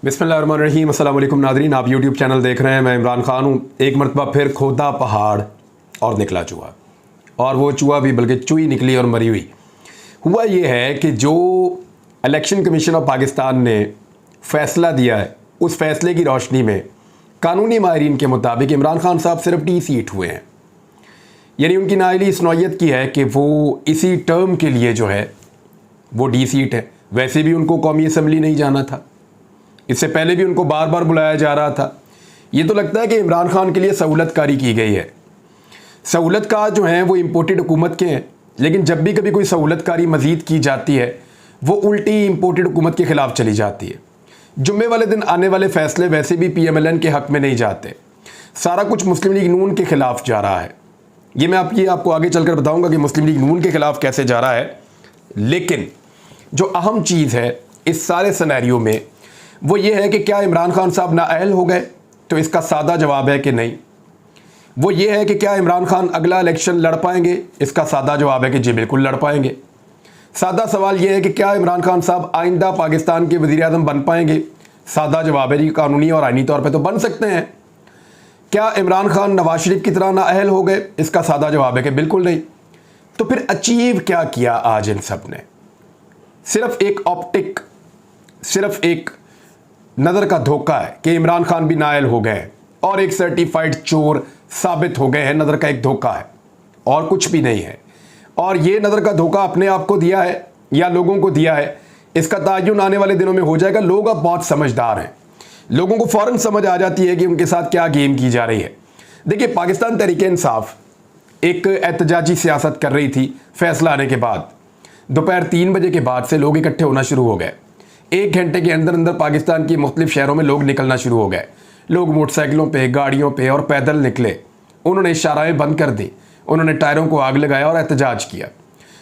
बिस्मिल्लाहिर्रहमानिर्रहीम। अस्सलाम वालेकुम नाज़रीन, आप यूट्यूब चैनल देख रहे हैं। मैं इमरान खान हूँ। एक मरतबा फिर खोदा पहाड़ और निकला चूहा, और वो चूहा भी बल्कि चूही निकली और मरी हुई। हुआ ये है कि जो इलेक्शन कमीशन ऑफ पाकिस्तान ने फ़ैसला दिया है, उस फैसले की रोशनी में कानूनी माहिरीन के मुताबिक इमरान खान साहब सिर्फ डी सीट हुए हैं। यानी उनकी नाअहली इस नौइयत की है कि वो इसी टर्म के लिए जो है वो डी सीट है। वैसे भी उनको कौमी असम्बली नहीं जाना था, इससे पहले भी उनको बार बार बुलाया जा रहा था। ये तो लगता है कि इमरान खान के लिए सहूलतकारी की गई है। सहूलतकार जो हैं वो इम्पोर्टेड हुकूमत के हैं, लेकिन जब भी कभी कोई सहूलतकारी मज़ीद की जाती है वो उल्टी इम्पोर्टेड हुकूमत के ख़िलाफ़ चली जाती है। जुम्मे वाले दिन आने वाले फ़ैसले वैसे भी PMLN के हक़ में नहीं जाते, सारा कुछ मुस्लिम लीग नून के ख़िलाफ़ जा रहा है। ये मैं आपको आगे चलकर बताऊँगा कि मुस्लिम लीग नून के ख़िलाफ़ कैसे जा रहा है। लेकिन जो अहम चीज़ है इस सारे सिनेरियो में वो ये है कि क्या इमरान खान साहब नाअहल हो गए, तो इसका सादा जवाब है कि नहीं। वो ये है कि क्या इमरान खान अगला इलेक्शन लड़ पाएंगे, इसका सादा जवाब है कि जी बिल्कुल लड़ पाएंगे। सादा सवाल ये है कि क्या इमरान खान साहब आइंदा पाकिस्तान के वज़ीर आज़म बन पाएंगे, सादा जवाब है जी कानूनी और आइनी तौर पर तो बन सकते हैं। क्या इमरान खान नवाज शरीफ की तरह नाअहल हो गए, इसका सादा जवाब है कि बिल्कुल नहीं। तो फिर अचीव क्या किया आज इन सब ने? सिर्फ एक ऑप्टिक, सिर्फ एक नज़र का धोखा है कि इमरान खान भी नाअहल हो गए और एक सर्टिफाइड चोर साबित हो गए हैं। नज़र का एक धोखा है और कुछ भी नहीं है। और ये नज़र का धोखा अपने आप को दिया है या लोगों को दिया है, इसका तायुन आने वाले दिनों में हो जाएगा। लोग अब बहुत समझदार हैं, लोगों को फ़ौरन समझ आ जाती है कि उनके साथ क्या गेम की जा रही है। देखिए, पाकिस्तान तहरीक इंसाफ एक एहतजाजी सियासत कर रही थी फैसला आने के बाद। दोपहर 3 बजे के बाद से लोग इकट्ठे होना शुरू हो गए। 1 घंटे के अंदर अंदर पाकिस्तान की मुख्तलिफ शहरों में लोग निकलना शुरू हो गए। लोग मोटरसाइकिलों पे, गाड़ियों पे और पैदल निकले। उन्होंने शाराएं बंद कर दी, उन्होंने टायरों को आग लगाया और एहतजाज किया।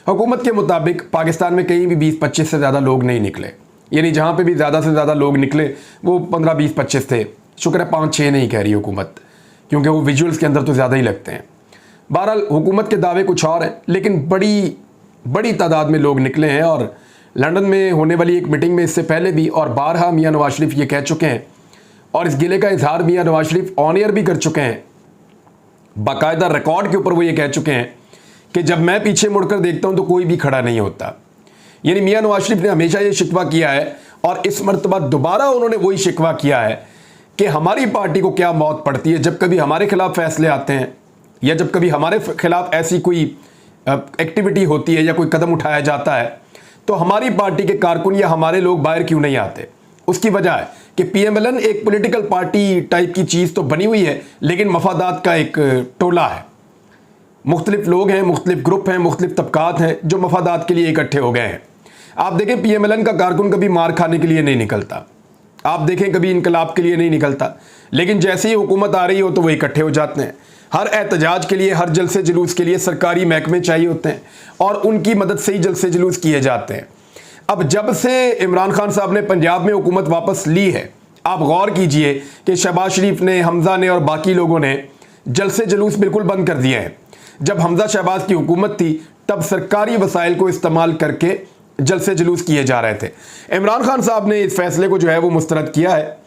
हुकूमत के मुताबिक पाकिस्तान में कहीं भी 20-25 से ज़्यादा लोग नहीं निकले। यानी जहाँ पे भी ज़्यादा से ज़्यादा लोग निकले वो 15-20-25 थे। शुक्र है 5-6 नहीं कह रही हुकूमत, क्योंकि वो विजुअल्स के अंदर तो ज़्यादा ही लगते हैं। बहरहाल हुकूमत के दावे कुछ और हैं, लेकिन बड़ी तादाद में लोग निकले हैं। और लंदन में होने वाली एक मीटिंग में इससे पहले भी और बारहा मियां नवाज शरीफ ये कह चुके हैं, और इस गिले का इजहार मियां नवाज शरीफ ऑन एयर भी कर चुके हैं। बाकायदा रिकॉर्ड के ऊपर वो ये कह चुके हैं कि जब मैं पीछे मुड़कर देखता हूं तो कोई भी खड़ा नहीं होता। यानी मियां नवाज शरीफ ने हमेशा ये शिकवा किया है और इस मरतबा दोबारा उन्होंने वही शिकवा किया है कि हमारी पार्टी को क्या मौत पड़ती है जब कभी हमारे खिलाफ फैसले आते हैं, या जब कभी हमारे खिलाफ ऐसी कोई एक्टिविटी होती है या कोई कदम उठाया जाता है, तो हमारी पार्टी के कारकुन या हमारे लोग बाहर क्यों नहीं आते। उसकी वजह है कि PMLN एक पॉलिटिकल पार्टी टाइप की चीज़ तो बनी हुई है, लेकिन मफादात का एक टोला है। मुख्तलिफ लोग हैं, मुख्तलिफ ग्रुप हैं, मुख्तलिफ तबकात हैं जो मफादात के लिए इकट्ठे हो गए हैं। आप देखें PMLN का कारकुन कभी मार खाने के लिए नहीं निकलता, आप देखें कभी इनकलाब के लिए नहीं निकलता, लेकिन जैसे ही हुकूमत आ रही हो तो वो इकट्ठे हो जाते हैं। हर एहतजाज के लिए, हर जलसे जुलूस के लिए सरकारी महकमे चाहिए होते हैं और उनकी मदद से ही जलसे जुलूस किए जाते हैं। अब जब से इमरान खान साहब ने पंजाब में हुकूमत वापस ली है, आप गौर कीजिए कि शहबाज शरीफ ने, हमज़ा ने और बाकी लोगों ने जलसे जुलूस बिल्कुल बंद कर दिए हैं। जब हमज़ा शहबाज की हुकूमत थी तब सरकारी वसाइल को इस्तेमाल करके जलसे जुलूस किए जा रहे थे। इमरान खान साहब ने इस फैसले को जो है वो मुस्तरद किया है।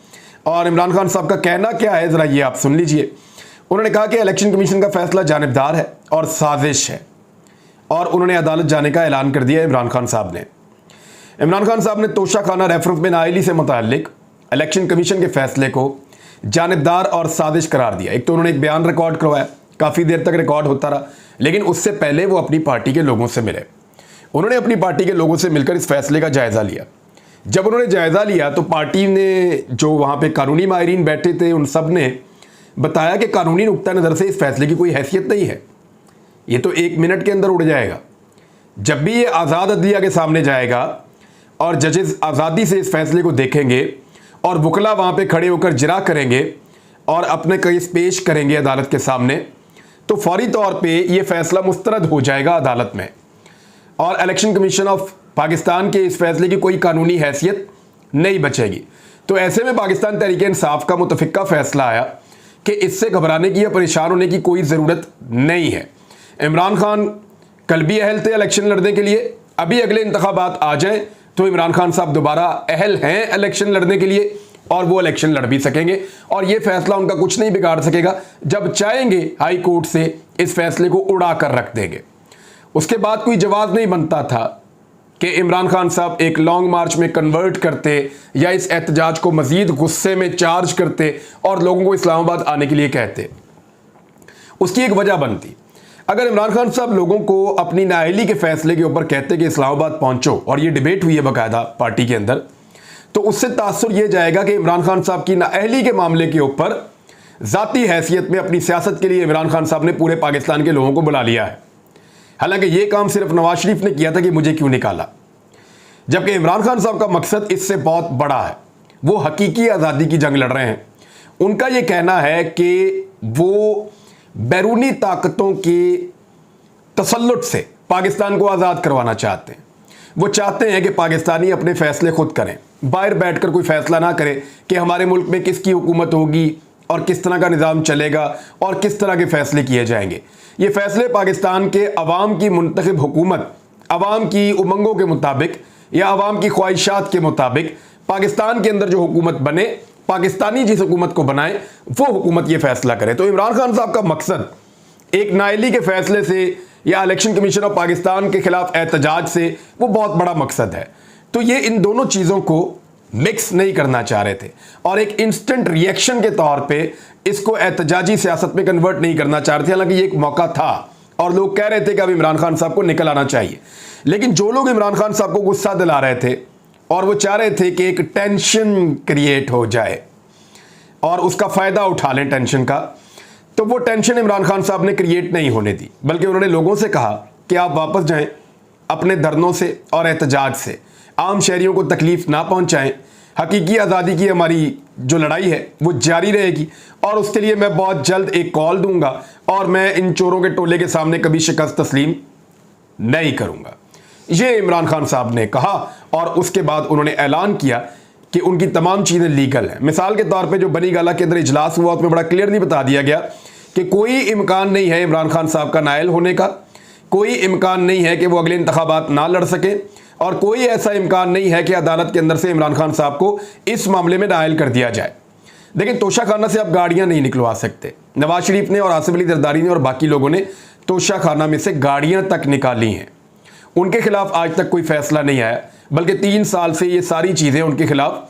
और इमरान खान साहब का कहना क्या है ज़रा ये आप सुन लीजिए। उन्होंने कहा कि इलेक्शन कमीशन का फैसला जानिबदार है और साजिश है, और उन्होंने अदालत जाने का ऐलान कर दिया इमरान खान साहब ने। इमरान खान साहब ने तोशा खाना रेफरेंस में नाअहली से मुताल्लिक इलेक्शन कमीशन के फैसले को जानिबदार और साजिश करार दिया। एक तो उन्होंने एक बयान रिकॉर्ड करवाया, काफ़ी देर तक रिकॉर्ड होता रहा, लेकिन उससे पहले वो अपनी पार्टी के लोगों से मिले। उन्होंने अपनी पार्टी के लोगों से मिलकर इस फैसले का जायज़ा लिया। जब उन्होंने जायज़ा लिया तो पार्टी ने, जो वहाँ पर कानूनी माहिरीन बैठे थे, उन सब ने बताया कि कानूनी नुक्ता नज़र से इस फैसले की कोई हैसियत नहीं है, ये तो 1 मिनट के अंदर उड़ जाएगा। जब भी ये आज़ाद अदलिया के सामने जाएगा और जजेस आज़ादी से इस फैसले को देखेंगे और वकला वहाँ पे खड़े होकर जिरा करेंगे और अपने केस पेश करेंगे अदालत के सामने, तो फौरी तौर पे ये फ़ैसला मुस्तरद हो जाएगा अदालत में, और इलेक्शन कमीशन ऑफ पाकिस्तान के इस फैसले की कोई कानूनी हैसियत नहीं बचेगी। तो ऐसे में पाकिस्तान तहरीक इंसाफ का मुतफ़िका फ़ैसला आया कि इससे घबराने की या परेशान होने की कोई ज़रूरत नहीं है। इमरान खान कल भी अहल थे इलेक्शन लड़ने के लिए, अभी अगले इंतखाबात आ जाएं तो इमरान खान साहब दोबारा अहल हैं इलेक्शन लड़ने के लिए। और वो इलेक्शन लड़ भी सकेंगे और ये फैसला उनका कुछ नहीं बिगाड़ सकेगा। जब चाहेंगे हाई कोर्ट से इस फैसले को उड़ा कर रख देंगे। उसके बाद कोई जवाब नहीं बनता था कि इमरान खान साहब एक लॉन्ग मार्च में कन्वर्ट करते या इस एहतजाज को मजीद गुस्से में चार्ज करते और लोगों को इस्लामाबाद आने के लिए कहते। उसकी एक वजह बनती, अगर इमरान खान साहब लोगों को अपनी नाअहली के फैसले के ऊपर कहते कि इस्लामाबाद पहुंचो, और ये डिबेट हुई है बाकायदा पार्टी के अंदर, तो उससे तासुर यह जाएगा कि इमरान खान साहब की नाअहली के मामले के ऊपर ज़ाती हैसियत में अपनी सियासत के लिए इमरान खान साहब ने पूरे पाकिस्तान के लोगों को बुला लिया है। हालांकि ये काम सिर्फ नवाज शरीफ ने किया था कि मुझे क्यों निकाला, जबकि इमरान खान साहब का मकसद इससे बहुत बड़ा है। वो हकीकी आज़ादी की जंग लड़ रहे हैं। उनका ये कहना है कि वो बैरूनी ताकतों के तसल्लुट से पाकिस्तान को आज़ाद करवाना चाहते हैं। वो चाहते हैं कि पाकिस्तानी अपने फैसले खुद करें, बाहर बैठकर कोई फैसला ना करे कि हमारे मुल्क में किसकी हुकूमत होगी और किस तरह का निज़ाम चलेगा और किस तरह के फैसले किए जाएंगे। ये फैसले पाकिस्तान के अवाम की मुंतखब हुकूमत, अवाम की उमंगों के मुताबिक या अवाम की ख्वाहिशात के मुताबिक पाकिस्तान के अंदर जो हुकूमत बने, पाकिस्तानी जिस हुकूमत को बनाए वो हुकूमत ये फैसला करे। तो इमरान खान साहब का मकसद एक नाअहली के फैसले से या इलेक्शन कमीशन ऑफ पाकिस्तान के खिलाफ एहतजाज से वो बहुत बड़ा मकसद है। तो ये इन दोनों चीज़ों को मिक्स नहीं करना चाह रहे थे और एक इंस्टेंट रिएक्शन के तौर पे इसको एहतजाजी सियासत में कन्वर्ट नहीं करना चाह रहे थे। हालांकि ये एक मौका था और लोग कह रहे थे कि अब इमरान खान साहब को निकल आना चाहिए, लेकिन जो लोग इमरान खान साहब को गुस्सा दिला रहे थे और वो चाह रहे थे कि एक टेंशन क्रिएट हो जाए और उसका फ़ायदा उठा लें टेंशन का, तो वो टेंशन इमरान खान साहब ने क्रिएट नहीं होने दी, बल्कि उन्होंने लोगों से कहा कि आप वापस जाएं अपने धरनों से और एहतजाज से, आम शहरियों को तकलीफ़ ना पहुंचाएं। हकीकी आज़ादी की हमारी जो लड़ाई है वो जारी रहेगी और उसके लिए मैं बहुत जल्द एक कॉल दूंगा और मैं इन चोरों के टोले के सामने कभी शिकस्त तस्लीम नहीं करूंगा। ये इमरान खान साहब ने कहा और उसके बाद उन्होंने ऐलान किया कि उनकी तमाम चीज़ें लीगल हैं। मिसाल के तौर पे जो बनी गाला के अंदर इजलास हुआ उसमें बड़ा क्लियरली बता दिया गया कि कोई इम्कान नहीं है इमरान खान साहब का नायल होने का, कोई इम्कान नहीं है कि वो अगले इंतखाबात ना लड़ सके और कोई ऐसा इम्कान नहीं है कि अदालत के अंदर से इमरान खान साहब को इस मामले में नायल कर दिया जाए। लेकिन तोशाखाना से आप गाड़ियाँ नहीं निकलवा सकते। नवाज शरीफ ने और आसिफ अली जरदारी ने और बाकी लोगों ने तोशाखाना में से गाड़ियाँ तक निकाली हैं। उनके खिलाफ आज तक कोई फैसला नहीं आया, बल्कि 3 साल से ये सारी चीज़ें उनके खिलाफ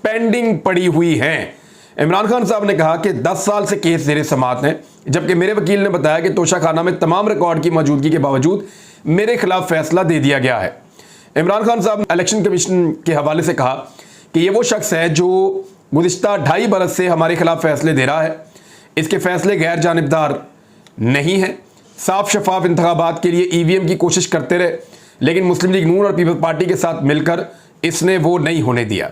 पेंडिंग पड़ी हुई हैं। इमरान खान साहब ने कहा कि 10 साल से केस ज़ेरे समाअत हैं, जबकि मेरे वकील ने बताया कि तोशाखाना में तमाम रिकॉर्ड की मौजूदगी के बावजूद मेरे खिलाफ फैसला दे दिया गया है। इमरान खान साहब ने इलेक्शन कमीशन के हवाले से कहा कि ये वो शख्स है जो गुज़िश्ता 2.5 बरस से हमारे खिलाफ फैसले दे रहा है। इसके फैसले गैर जानिबदार नहीं है। साफ शफाफ इंतखाबात के लिए EVM की कोशिश करते रहे, लेकिन मुस्लिम लीग नून और पीपल्स पार्टी के साथ मिलकर इसने वो नहीं होने दिया।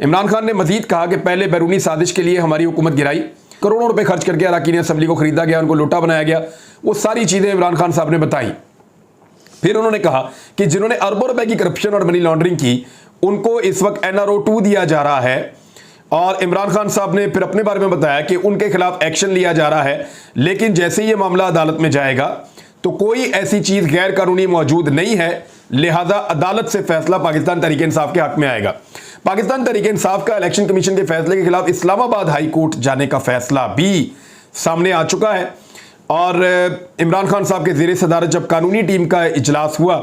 इमरान खान ने मजीद कहा कि पहले बैरूनी साजिश के लिए हमारी हुकूमत गिराई, करोड़ों रुपए खर्च करके अरकान असम्बली को खरीदा गया, उनको लोटा बनाया गया। वो सारी चीज़ें इमरान खान साहब ने बताई। फिर उन्होंने कहा कि जिन्होंने अरबों रुपए की करप्शन और मनी लॉन्ड्रिंग की उनको इस वक्त NRO 2 दिया जा रहा है और इमरान खान साहब ने फिर अपने बारे में बताया कि उनके खिलाफ एक्शन लिया जा रहा है, लेकिन जैसे ये मामला अदालत में जाएगा तो कोई ऐसी चीज़ गैर कानूनी मौजूद नहीं है, लिहाजा अदालत से फैसला पाकिस्तान तहरीक इंसाफ के हक में आएगा। पाकिस्तान तहरीक इंसाफ का इलेक्शन कमीशन के फैसले के खिलाफ इस्लामाबाद हाई कोर्ट जाने का फैसला भी सामने आ चुका है और इमरान खान साहब के ज़ेरे सदारत जब कानूनी टीम का इजलास हुआ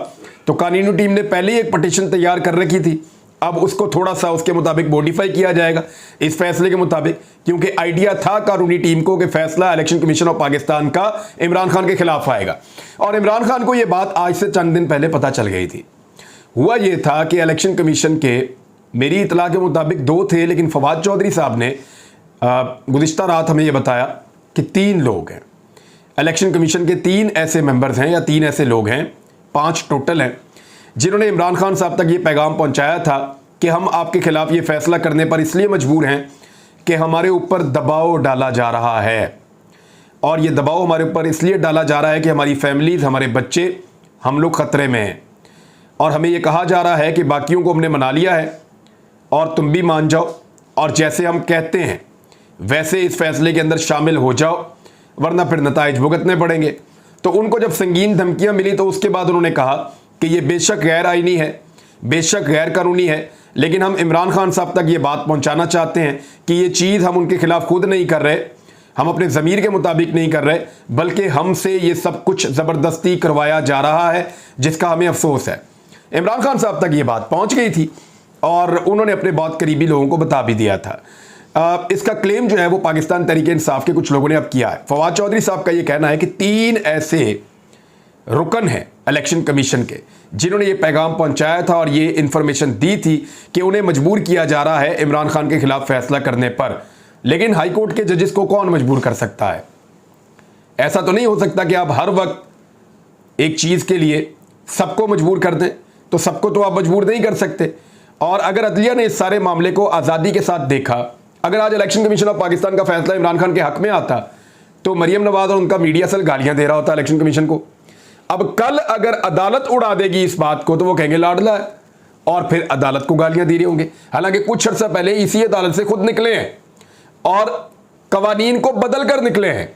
तो कानूनी टीम ने पहले ही एक पटिशन तैयार कर रखी थी। अब उसको थोड़ा सा उसके मुताबिक मॉडिफाई किया जाएगा इस फैसले के मुताबिक, क्योंकि आइडिया था कानूनी टीम को कि फैसला इलेक्शन कमीशन ऑफ पाकिस्तान का इमरान खान के खिलाफ आएगा और इमरान खान को यह बात आज से चंद दिन पहले पता चल गई थी। हुआ यह था कि इलेक्शन कमीशन के मेरी इतला के मुताबिक 2 थे, लेकिन फवाद चौधरी साहब ने गुज़िश्ता रात हमें यह बताया कि 3 लोग हैं इलेक्शन कमीशन के, 3 ऐसे मेंबर्स हैं या 3 ऐसे लोग हैं, 5 टोटल हैं, जिन्होंने इमरान खान साहब तक ये पैगाम पहुंचाया था कि हम आपके खिलाफ ये फैसला करने पर इसलिए मजबूर हैं कि हमारे ऊपर दबाव डाला जा रहा है और ये दबाव हमारे ऊपर इसलिए डाला जा रहा है कि हमारी फैमिलीज, हमारे बच्चे, हम लोग ख़तरे में हैं और हमें ये कहा जा रहा है कि बाकियों को हमने मना लिया है और तुम भी मान जाओ और जैसे हम कहते हैं वैसे इस फैसले के अंदर शामिल हो जाओ, वरना फिर नताइज भुगतने पड़ेंगे। तो उनको जब संगीन धमकियां मिली तो उसके बाद उन्होंने कहा कि ये बेशक गैर आईनी है, बेशक गैर कानूनी है, लेकिन हम इमरान खान साहब तक ये बात पहुंचाना चाहते हैं कि ये चीज़ हम उनके खिलाफ खुद नहीं कर रहे, हम अपने ज़मीर के मुताबिक नहीं कर रहे, बल्कि हमसे ये सब कुछ ज़बरदस्ती करवाया जा रहा है, जिसका हमें अफसोस है। इमरान खान साहब तक ये बात पहुंच गई थी और उन्होंने अपने बहुत करीबी लोगों को बता भी दिया था। इसका क्लेम जो है वो पाकिस्तान तहरीक इंसाफ के कुछ लोगों ने अब किया है। फवाद चौधरी साहब का ये कहना है कि 3 ऐसे रुकन हैं इलेक्शन कमीशन के जिन्होंने ये पैगाम पहुंचाया था और ये इंफॉर्मेशन दी थी कि उन्हें मजबूर किया जा रहा है इमरान खान के खिलाफ फैसला करने पर। लेकिन हाई कोर्ट के जजेस को कौन मजबूर कर सकता है? ऐसा तो नहीं हो सकता कि आप हर वक्त एक चीज़ के लिए सबको मजबूर कर दें, तो सबको तो आप मजबूर नहीं कर सकते। और अगर अदलिया ने इस सारे मामले को आज़ादी के साथ देखा, अगर आज इलेक्शन कमीशन ऑफ पाकिस्तान का फैसला इमरान खान के हक में आता तो मरियम नवाज और उनका मीडिया सेल गालियां दे रहा होता इलेक्शन कमीशन को। अब कल अगर अदालत उड़ा देगी इस बात को तो वो कहेंगे लाडला है और फिर अदालत को गालियां दे रहे होंगे। हालांकि कुछ अर्सा पहले इसी अदालत से खुद निकले हैं और कवानीन को बदल कर निकले हैं,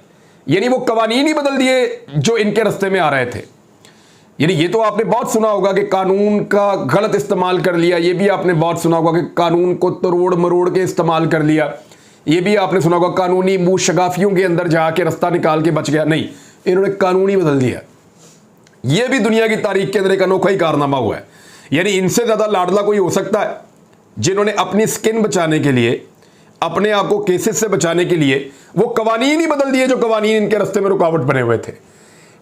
यानी वो कवानीन ही बदल दिए जो इनके रास्ते में आ रहे थे। यानी ये तो आपने बहुत सुना होगा कि कानून का गलत इस्तेमाल कर लिया, ये भी आपने बहुत सुना होगा कि कानून को तोड़ मरोड़ के इस्तेमाल कर लिया, ये भी आपने सुना होगा कानूनी मुंह शगाफियों के अंदर जाके रास्ता निकाल के बच गया। नहीं, इन्होंने कानून ही बदल दिया। ये भी दुनिया की तारीख के अंदर एक अनोखा ही कारनामा हुआ है। यानी इनसे ज्यादा लाडला कोई हो सकता है जिन्होंने अपनी स्किन बचाने के लिए, अपने आप को केसेस से बचाने के लिए वो कवानीन ही बदल दिए जो कवानीन इनके रास्ते में रुकावट बने हुए थे।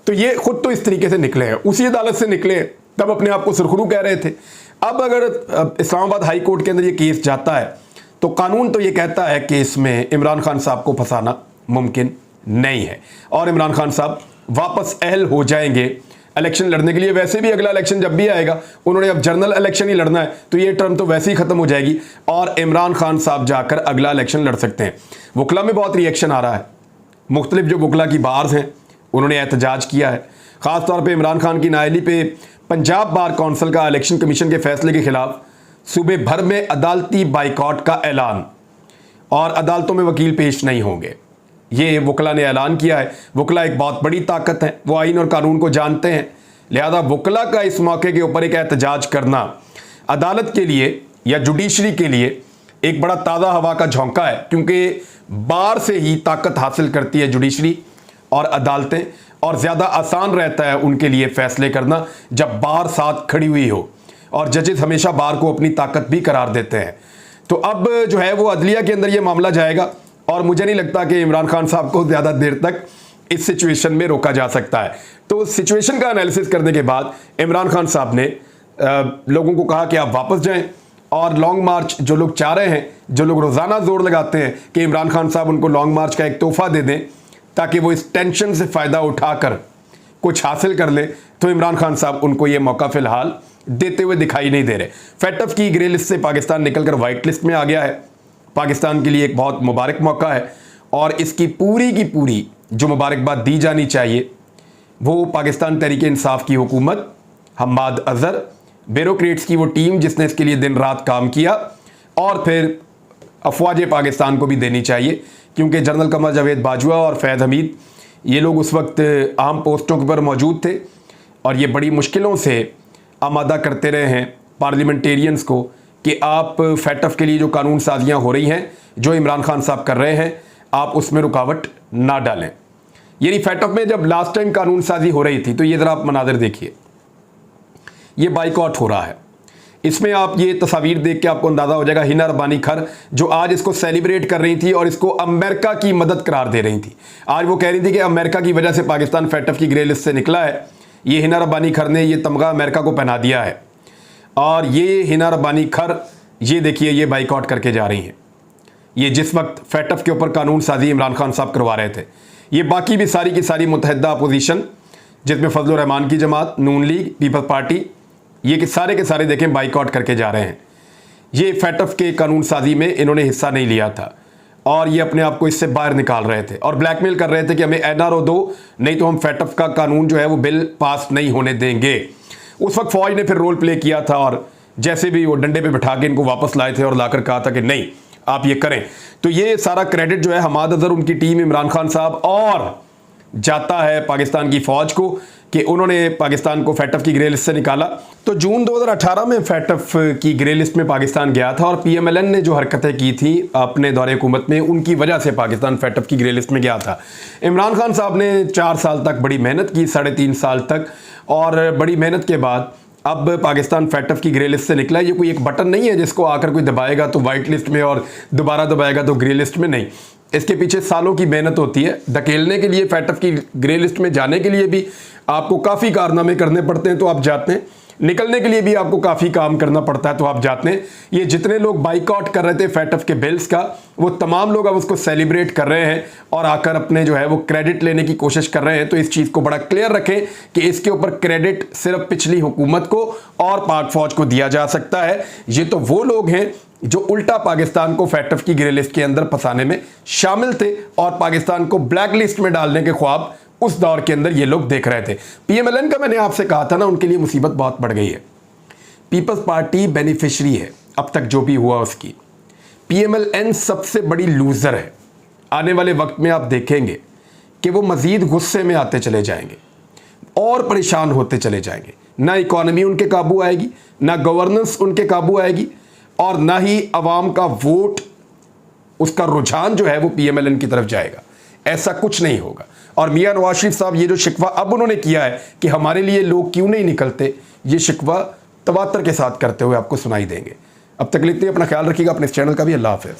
तो ये खुद तो इस तरीके से निकले हैं, उसी अदालत से निकले हैं, तब अपने आप को सुरखरू कह रहे थे। अब अगर इस्लामाबाद हाई कोर्ट के अंदर ये केस जाता है तो कानून तो ये कहता है कि इसमें इमरान खान साहब को फंसाना मुमकिन नहीं है और इमरान खान साहब वापस अहल हो जाएंगे इलेक्शन लड़ने के लिए। वैसे भी अगला इलेक्शन जब भी आएगा उन्होंने अब जनरल इलेक्शन ही लड़ना है, तो ये टर्म तो वैसे ही खत्म हो जाएगी और इमरान खान साहब जाकर अगला इलेक्शन लड़ सकते हैं। वकला में बहुत रिएक्शन आ रहा है, मुख्तलिफ जो वकला की बार्स हैं उन्होंने एहतजाज किया है। ख़ासतौर पर इमरान खान की नाअहली पे पंजाब बार कौंसिल का इलेक्शन कमीशन के फैसले के खिलाफ सूबे भर में अदालती बाइकॉट का ऐलान और अदालतों में वकील पेश नहीं होंगे, ये वकला ने ऐलान किया है। वकला एक बहुत बड़ी ताकत है, वो आइन और कानून को जानते हैं, लिहाजा वकला का इस मौके के ऊपर एक एहतजाज करना अदालत के लिए या जुडिशरी के लिए एक बड़ा ताज़ा हवा का झोंका है, क्योंकि बार से ही ताकत हासिल करती है जुडिशरी और अदालतें, और ज़्यादा आसान रहता है उनके लिए फ़ैसले करना जब बार साथ खड़ी हुई हो, और जजेस हमेशा बार को अपनी ताकत भी करार देते हैं। तो अब जो है वो अदलिया के अंदर ये मामला जाएगा और मुझे नहीं लगता कि इमरान खान साहब को ज़्यादा देर तक इस सिचुएशन में रोका जा सकता है। तो सिचुएशन का एनालिसिस करने के बाद इमरान खान साहब ने लोगों को कहा कि आप वापस जाएं और लॉन्ग मार्च जो लोग चाह रहे हैं, जो लोग रोज़ाना जोर लगाते हैं कि इमरान खान साहब उनको लॉन्ग मार्च का एक तोहफा दे दें ताकि वो इस टेंशन से फ़ायदा उठाकर कुछ हासिल कर ले, तो इमरान खान साहब उनको ये मौका फ़िलहाल देते हुए दिखाई नहीं दे रहे। फेटफ की ग्रे लिस्ट से पाकिस्तान निकलकर वाइट लिस्ट में आ गया है, पाकिस्तान के लिए एक बहुत मुबारक मौका है और इसकी पूरी की पूरी जो मुबारकबाद दी जानी चाहिए वो पाकिस्तान तहरीक इंसाफ की हुकूमत, हम्माद अजहर, ब्यूरोक्रेट्स की वो टीम जिसने इसके लिए दिन रात काम किया, और फिर अफवाज पाकिस्तान को भी देनी चाहिए, क्योंकि जनरल कमर जावेद बाजवा और फैद हमीद ये लोग उस वक्त अहम पोस्टों पर मौजूद थे और ये बड़ी मुश्किलों से आमादा करते रहे हैं पार्लियामेंटेरियंस को कि आप फैटफ के लिए जो कानून साजियाँ हो रही हैं, जो इमरान खान साहब कर रहे हैं, आप उसमें रुकावट ना डालें। यानी फैटफ में जब लास्ट टाइम कानून साजी हो रही थी तो ये ज़रा आप मनाज़र देखिए, ये बाइकआउट हो रहा है। इसमें आप ये तस्वीर देख के आपको अंदाज़ा हो जाएगा, हिना रब्बानी खर जो आज इसको सेलिब्रेट कर रही थी और इसको अमेरिका की मदद करार दे रही थी। आज वो कह रही थी कि अमेरिका की वजह से पाकिस्तान फैटफ की ग्रे लिस्ट से निकला है। ये हिना रब्बानी खर ने ये तमगा अमेरिका को पहना दिया है और ये हिना रब्बानी खर ये देखिए ये बाइकआउट करके जा रही हैं। ये जिस वक्त फैटफ के ऊपर कानून साजी इमरान खान साहब करवा रहे थे, ये बाकी भी सारी की सारी मुतहदा अपोजिशन जिसमें फजल रहमान की जमात, नून लीग, पीपल्स पार्टी, ये कि सारे के सारे देखें बाइकआउट करके जा रहे हैं। ये फैटफ के कानून साजी में इन्होंने हिस्सा नहीं लिया था और ये अपने आप को इससे बाहर निकाल रहे थे और ब्लैकमेल कर रहे थे कि हमें एनआरओ दो, नहीं तो हम फैटफ का कानून जो है वो बिल पास नहीं होने देंगे। उस वक्त फौज ने फिर रोल प्ले किया था और जैसे भी वो डंडे पे बिठा के इनको वापस लाए थे और लाकर कहा था कि नहीं आप ये करें। तो ये सारा क्रेडिट जो है हम्माद अजहर, उनकी टीम, इमरान खान साहब और जाता है पाकिस्तान की फ़ौज को कि उन्होंने पाकिस्तान को फैटफ की ग्रे लिस्ट से निकाला। तो जून 2018 में फैटफ की ग्रे लिस्ट में पाकिस्तान गया था और पीएमएलएन ने जो हरकतें की थी अपने दौरे हुकूमत में, उनकी वजह से पाकिस्तान फैटफ की ग्रे लिस्ट में गया था। इमरान खान साहब ने 4 साल तक बड़ी मेहनत की, 3.5 साल तक, और बड़ी मेहनत के बाद अब पाकिस्तान फैटफ की ग्रे लिस्ट से निकला। ये कोई एक बटन नहीं है जिसको आकर कोई दबाएगा तो वाइट लिस्ट में और दोबारा दबाएगा तो ग्रे लिस्ट में, नहीं। इसके पीछे सालों की मेहनत होती है। धकेलने के लिए, फैटफ की ग्रे लिस्ट में जाने के लिए भी आपको काफ़ी कारनामे करने पड़ते हैं तो आप जाते हैं, निकलने के लिए भी आपको काफ़ी काम करना पड़ता है तो आप जाते हैं। ये जितने लोग बाइकआउट कर रहे थे फैटफ के बिल्स का, वो तमाम लोग अब उसको सेलिब्रेट कर रहे हैं और आकर अपने जो है वो क्रेडिट लेने की कोशिश कर रहे हैं। तो इस चीज़ को बड़ा क्लियर रखें कि इसके ऊपर क्रेडिट सिर्फ पिछली हुकूमत को और पाक फौज को दिया जा सकता है। ये तो वो लोग हैं जो उल्टा पाकिस्तान को फैटफ की ग्रे लिस्ट के अंदर फंसाने में शामिल थे और पाकिस्तान को ब्लैक लिस्ट में डालने के ख्वाब उस दौर के अंदर ये लोग देख रहे थे। पीएमएलएन का मैंने आपसे कहा था ना, उनके लिए मुसीबत बहुत बढ़ गई है। पीपल्स पार्टी बेनिफिशियरी है अब तक जो भी हुआ उसकी। पीएमएलएन सबसे बड़ी लूजर है। आने वाले वक्त में आप देखेंगे कि वो मजीद गुस्से में आते चले जाएंगे और परेशान होते चले जाएंगे। ना इकॉनमी उनके काबू आएगी, ना गवर्नेंस उनके काबू आएगी, और ना ही अवाम का वोट, उसका रुझान जो है वो पीएमएलएन की तरफ जाएगा। ऐसा कुछ नहीं होगा। और मियां नवाज शरीफ साहब ये जो शिकवा अब उन्होंने किया है कि हमारे लिए लोग क्यों नहीं निकलते, ये शिकवा तवातर के साथ करते हुए आपको सुनाई देंगे। अब तक लिखते हैं, अपना ख्याल रखिएगा, अपने इस चैनल का भी। अल्लाह हाफ़िज़।